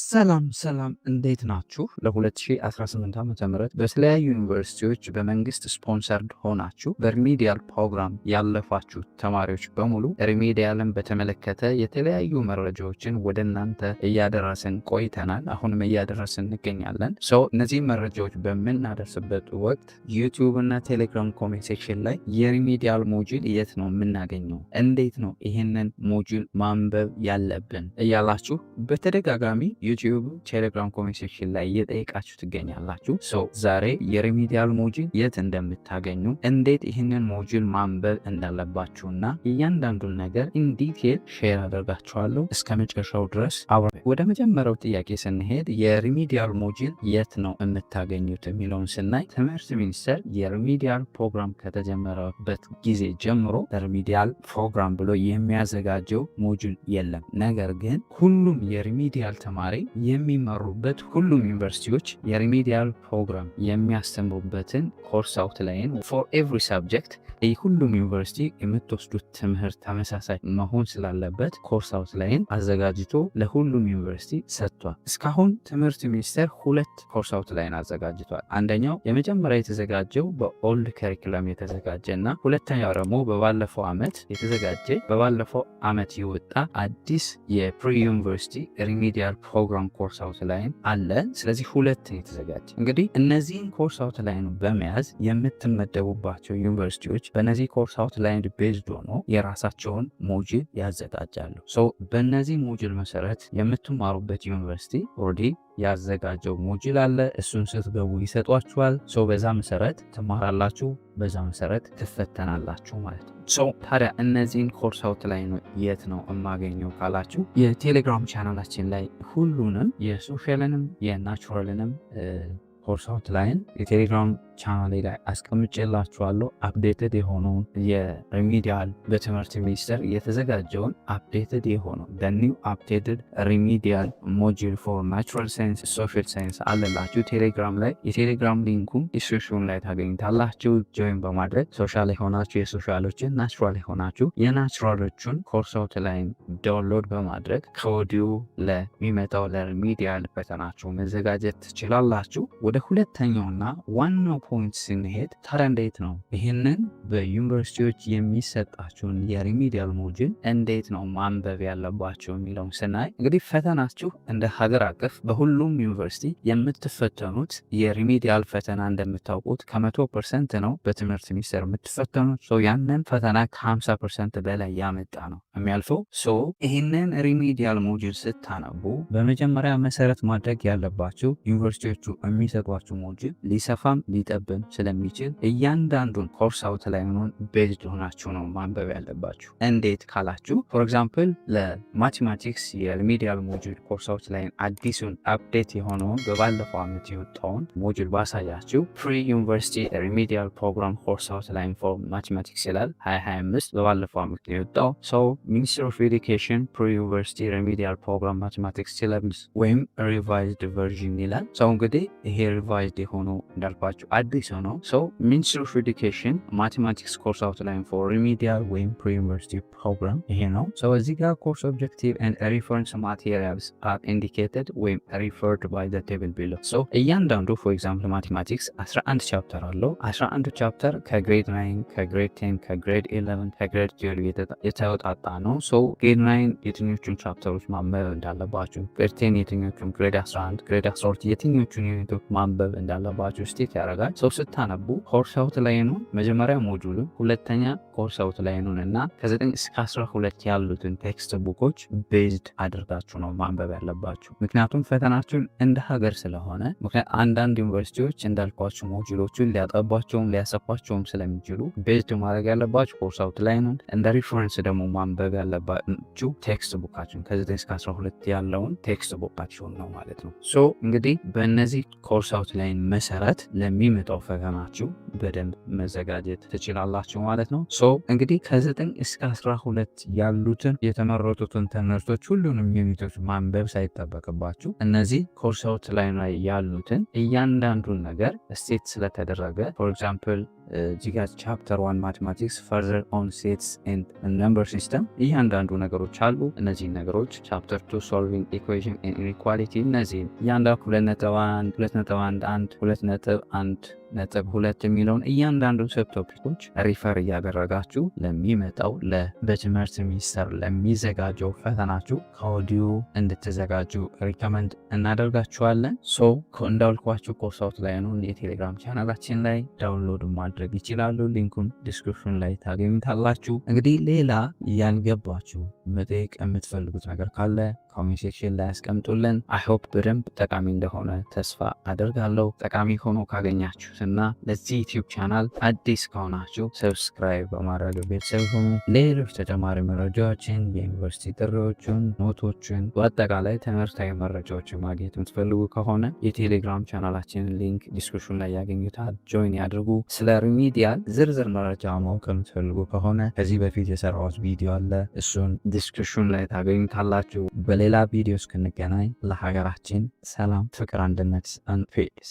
ሰላም እንዴት ናችሁ? ለ2018 ዓ.ም በተለያዩ ዩኒቨርሲቲዎች በመንግስት ስፖንሰርድ ሆናችሁ በሪሚዲያል ፕሮግራም ያለፋችሁ ተማሪዎች በሙሉ ሪሚዲያልን በተመለከተ የተለያዩ መረጃዎችን ወደ እናንተ እያደረስን ቆይተናል። አሁንም እያደረስን እንገኛለን። እነዚህ መረጃዎች በምናደርስበት ወቅት ዩቲዩብ እና ቴሌግራም ኮሜንት ሴክሽን ላይ የሪሚዲያል ሞጁል የት ነው የምናገኘው፣ እንዴት ነው ይህንን ሞጁል ማንበብ ያለብን እያላችሁ በተደጋጋሚ ዩቲዩብ፣ ቴሌግራም ኮሜንት ሴክሽን ላይ እየጠየቃችሁ ትገኛላችሁ። ዛሬ የሪሚዲያል ሞጁል የት እንደምታገኙ፣ እንዴት ይህንን ሞጁል ማንበብ እንዳለባችሁና እያንዳንዱን ነገር ኢንዲቴል ሼር አደርጋችኋለሁ። እስከ መጨረሻው ድረስ ወደ መጀመሪያው ጥያቄ ስንሄድ የሪሚዲያል ሞጁል የት ነው የምታገኙት የሚለውን ስናይ ትምህርት ሚኒስቴር የሪሚዲያል ፕሮግራም ከተጀመረበት ጊዜ ጀምሮ ሪሚዲያል ፕሮግራም ብሎ የሚያዘጋጀው ሞጁል የለም። ነገር ግን ሁሉም የሪሚዲያል ተማሪ የሚመሩበት ሁሉም ዩኒቨርሲቲዎች የሪሚዲያል ፕሮግራም የሚያስተምሩበትን ኮርስ አውትላይን ፎር ኤቭሪ ሰብጀክት ሁሉም ዩኒቨርሲቲ የምትወስዱት ትምህርት ተመሳሳይ መሆን ስላለበት ኮርስ አውትላይን አዘጋጅቶ ለሁሉም ዩኒቨርሲቲ ሰጥቷል። እስካሁን ትምህርት ሚኒስቴር 2 ኮርስ አውትላይን አዘጋጅቷል። አንደኛው የመጀመሪያ የተዘጋጀው በኦልድ ከሪኩለም የተዘጋጀ እና ሁለተኛው ደግሞ በባለፈው ዓመት የወጣ አዲስ የፕሪ ዩኒቨርሲቲ ሪሚዲያል ፕሮግራም ኮርስ አውትላይን አለ። ስለዚህ 2 የተዘጋጀ እንግዲህ እነዚህን ኮርስ አውትላይን በመያዝ የምትመደቡባቸው ዩኒቨርሲቲዎች በእነዚህ ኮርስ አውትላይን ቤዝድ ሆኖ የራሳቸውን ሞጁል ያዘጋጃሉ። በእነዚህ ሞጁል መሰረት የምትማሩበት ዩኒቨርሲቲ ኦልሬዲ ያዘጋጀው ሞጁል አለ። እሱን ስትገቡ ይሰጧችኋል። በዛ መሰረት ትማራላችሁ፣ በዛ መሰረት ትፈተናላችሁ ማለት ነው። ታዲያ እነዚህን ኮርስ አውትላይን የት ነው የማገኘው ካላችሁ የቴሌግራም ቻናላችን ላይ ሁሉንም የሶሻልንም የናቹራልንም ኮርስ አውትላይን የቴሌግራም ቻናል ላይ አስቀምጬላችኋለሁ። አፕዴትድ የሆነውን የሪሚዲያል በትምህርት ሚኒስቴር የተዘጋጀውን አፕዴትድ የሆነው በኒው አፕዴትድ ሪሚዲያል ሞጁል ፎር ናቹራል ሳይንስ ሶሻል ሳይንስ አለላችሁ ቴሌግራም ላይ። የቴሌግራም ሊንኩን ዲስክሪፕሽን ላይ ታገኙታላችሁ። ጆይን በማድረግ ሶሻል የሆናችሁ የሶሻሎችን፣ ናቹራል የሆናችሁ የናቹራሎቹን ኮርስ አውትላይን ዳውንሎድ በማድረግ ከወዲሁ ለሚመጣው ለሪሚዲያል ፈተናችሁ መዘጋጀት ትችላላችሁ። ወደ ሁለተኛውና ዋናው ፖይንት ስንሄድ ታዲያ እንዴት ነው ይህንን በዩኒቨርሲቲዎች የሚሰጣችሁን የሪሚዲያል ሞጁል እንዴት ነው ማንበብ ያለባቸው የሚለውን ስናይ እንግዲህ ፈተናችሁ እንደ ሀገር አቀፍ በሁሉም ዩኒቨርሲቲ የምትፈተኑት የሪሚዲያል ፈተና እንደምታውቁት ከ100% ነው በትምህርት ሚኒስቴር የምትፈተኑት። ያንን ፈተና ከ50% በላይ ያመጣ ነው የሚያልፈው። ይህንን ሪሚዲያል ሞጁል ስታነቡ በመጀመሪያ መሰረት ማድረግ ያለባችሁ ዩኒቨርሲቲዎቹ የሚሰጧችሁ ሞጁል ሊሰፋም ሊጠብም ስለሚችል እያንዳንዱን ኮርስ አውትላይኑን ቤዝድ ሆናችሁ ነው ማንበብ ያለባችሁ። እንዴት ካላችሁ ፎር ኤግዛምፕል ለማቴማቲክስ የሪሚዲያል ሞጁል ኮርስ አውትላይን አዲሱን አፕዴት የሆነውን በባለፈው ዓመት የወጣውን ሞጁል ባሳያችሁ ፕሪ ዩኒቨርሲቲ ሪሚዲያል ፕሮግራም ኮርስ አውትላይን ፎር ማቴማቲክስ ይላል 2025 በባለፈው ዓመት የወጣው። ሚኒስትሪ ኦፍ ኤዱኬሽን ፕሪ ዩኒቨርሲቲ ሪሚዲያል ፕሮግራም ማቴማቲክስ ሲለብስ ወይም ሪቫይዝድ ቨርዥን ይላል። እንግዲህ ይሄ ሪቫይዝድ የሆነው እንዳልኳቸው አዲስ ነው። ሚኒስትሪ ኦፍ ኤዱኬሽን ማቴማቲክስ ኮርስ አውትላይን ፎር ሪሚዲያል ወይም ፕሪ ዩኒቨርሲቲ ፕሮግራም ይሄ ነው። እዚህ ጋር ኮርስ ኦብጀክቲቭ ኤንድ ሪፈረንስ ማቴሪያልስ አር ኢንዲኬትድ ወይም ሪፈርድ ባይ ዘ ቴብል ቢሎ። እያንዳንዱ ፎር ኤግዛምፕል ማቴማቲክስ 11 ቻፕተር አለው። 11 ቻፕተር ከግሬድ 9 ከግሬድ 10 ከግሬድ 11 ከግሬድ 12 የተወጣጣ ነው። ግሬድ 9 የትኞቹን ቻፕተሮች ማንበብ እንዳለባችሁ፣ ግሬድ 10 የትኞቹን፣ ግሬድ 11 ግሬድ 12 የትኞቹን ዩኒቶች ማንበብ እንዳለባችሁ ስቴት ያደርጋል። ስታነቡ ኮርስ አውትላይኑን መጀመሪያ ሞጁሉን፣ ሁለተኛ ኮርስ አውትላይኑን እና ከ9 እስከ 12 ያሉትን ቴክስት ቡኮች ቤዝድ አድርጋችሁ ነው ማንበብ ያለባችሁ። ምክንያቱም ፈተናችሁን እንደ ሀገር ስለሆነ አንዳንድ ዩኒቨርሲቲዎች እንዳልኳችሁ ሞጁሎቹን ሊያጠቧቸውም ሊያሰፏቸውም ስለሚችሉ ቤዝድ ማድረግ ያለባችሁ ኮርስ አውትላይኑን፣ እንደ ሪፈረንስ ደግሞ ማንበብ ያለባችሁ ቴክስት ቡካችሁን ከ9 እስከ 12 ያለውን ቴክስት ቡካችሁን ነው ማለት ነው። እንግዲህ በእነዚህ ኮርስ አውትላይን መሰረት ለሚመጣው ፈተናችሁ በደንብ መዘጋጀት ትችላላችሁ ማለት ነው። እንግዲህ ከ9 እስከ 12 ያሉትን የተመረጡትን ትምህርቶች ሁሉንም ዩኒቶች ማንበብ ሳይጠበቅባችሁ እነዚህ ኮርስ አውትላይን ላይ ያሉትን እያንዳንዱን ነገር ስቴት ስለተደረገ ፎር ኤግዛምፕል እዚህ ጋር ቻፕተር 1 ማቴማቲክስ ፈርዘር ኦን ሴትስ ኤንድ ነምበር ሲስተም እያንዳንዱ ነገሮች አሉ። እነዚህን ነገሮች ቻፕተር 2 ሶልቪንግ ኢኩዌሽን ኤንድ ኢንኢኳሊቲ እነዚህን እያንዳንዱ 2.1 2.11 2.1.2 የሚለውን እያንዳንዱ ሰብ ቶፒኮች ሪፈር እያደረጋችሁ ለሚመጣው በትምህርት ሚኒስቴር ለሚዘጋጀው ፈተናችሁ ከወዲሁ እንድትዘጋጁ ሪከመንድ እናደርጋችኋለን። እንዳልኳችሁ ኮርስ አውትላይኑን የቴሌግራም ቻናላችን ላይ ዳውንሎድ ማድረግ ይችላሉ። ሊንኩን ዲስክሪፕሽን ላይ ታገኙታላችሁ። እንግዲህ ሌላ ያልገባችሁ መጠየቅ የምትፈልጉት ነገር ካለ ኮሜንት ሴክሽን ላይ ያስቀምጡልን። አይሆፕ በደንብ ጠቃሚ እንደሆነ ተስፋ አደርጋለሁ። ጠቃሚ ሆኖ ካገኛችሁትና ለዚህ ዩቲዩብ ቻናል አዲስ ከሆናችሁ ሰብስክራይብ በማድረግ ቤተሰብ ሆኑ። ሌሎች ተጨማሪ መረጃዎችን፣ የዩኒቨርሲቲ ጥሪዎችን፣ ኖቶችን፣ በአጠቃላይ ትምህርታዊ መረጃዎችን ማግኘት የምትፈልጉ ከሆነ የቴሌግራም ቻናላችንን ሊንክ ዲስክሪፕሽን ላይ ያገኙታል። ጆይን ያድርጉ። ስለ ሪሚዲያል ዝርዝር መረጃ ማወቅ የምትፈልጉ ከሆነ ከዚህ በፊት የሰራሁት ቪዲዮ አለ። እሱን ዲስክሪፕሽን ላይ ታገኙታላችሁ። በሌላ ቪዲዮ እስክንገናኝ ለሀገራችን ሰላም፣ ፍቅር፣ አንድነት ፒስ